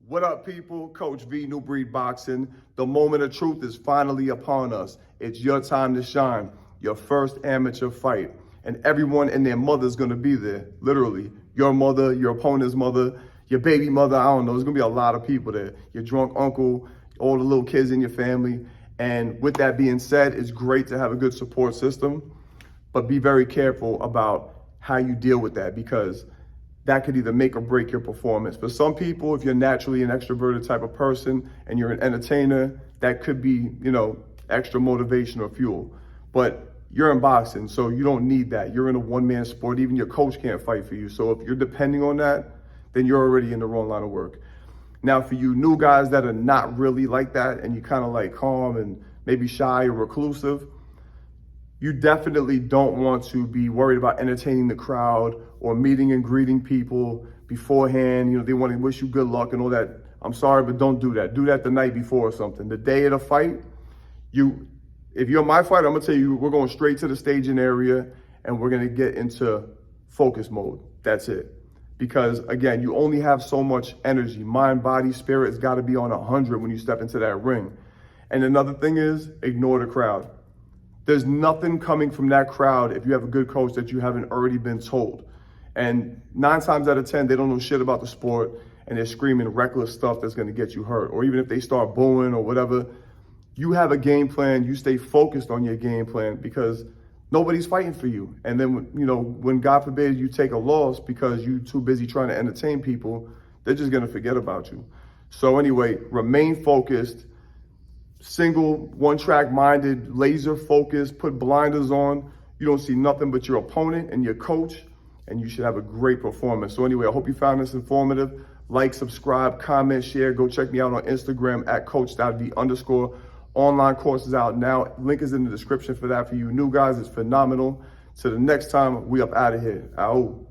What up, people? Coach V, New Breed Boxing. The moment of truth is finally upon us. It's your time to shine. Your first amateur fight. And everyone and their mother is going to be there. Literally. Your mother, your opponent's mother, your baby mother. I don't know. There's going to be a lot of people there. Your drunk uncle, all the little kids in your family. And with that being said, it's great to have a good support system. But be very careful about how you deal with that, because that could either make or break your performance. For some people, if you're naturally an extroverted type of person and you're an entertainer, that could be, extra motivation or fuel. But you're in boxing, so you don't need that. You're in a one-man sport. Even your coach can't fight for you. So if you're depending on that, then you're already in the wrong line of work. Now, for you new guys that are not really like that and you kind of like calm and maybe shy or reclusive, you definitely don't want to be worried about entertaining the crowd or meeting and greeting people beforehand. They want to wish you good luck and all that. I'm sorry, but don't do that. Do that the night before or something. The day of the fight, if you're my fighter, I'm going to tell you, we're going straight to the staging area and we're going to get into focus mode. That's it. Because again, you only have so much energy. Mind, body, spirit has got to be on 100 when you step into that ring. And another thing is, ignore the crowd. There's nothing coming from that crowd if you have a good coach that you haven't already been told. And 9 times out of 10, they don't know shit about the sport and they're screaming reckless stuff that's going to get you hurt. Or even if they start booing or whatever, you have a game plan. You stay focused on your game plan because nobody's fighting for you. And then, when God forbid you take a loss because you're too busy trying to entertain people, they're just going to forget about you. So anyway, remain focused. Single, one-track minded, laser focused, put blinders on. You don't see nothing but your opponent and your coach, and you should have a great performance. So anyway, I hope you found this informative. Like, subscribe, comment, share. Go check me out on Instagram at coach.v_. Online courses out now. Link is in the description for that. For you new guys, it's phenomenal. Till the next time, we up out of here. Ow.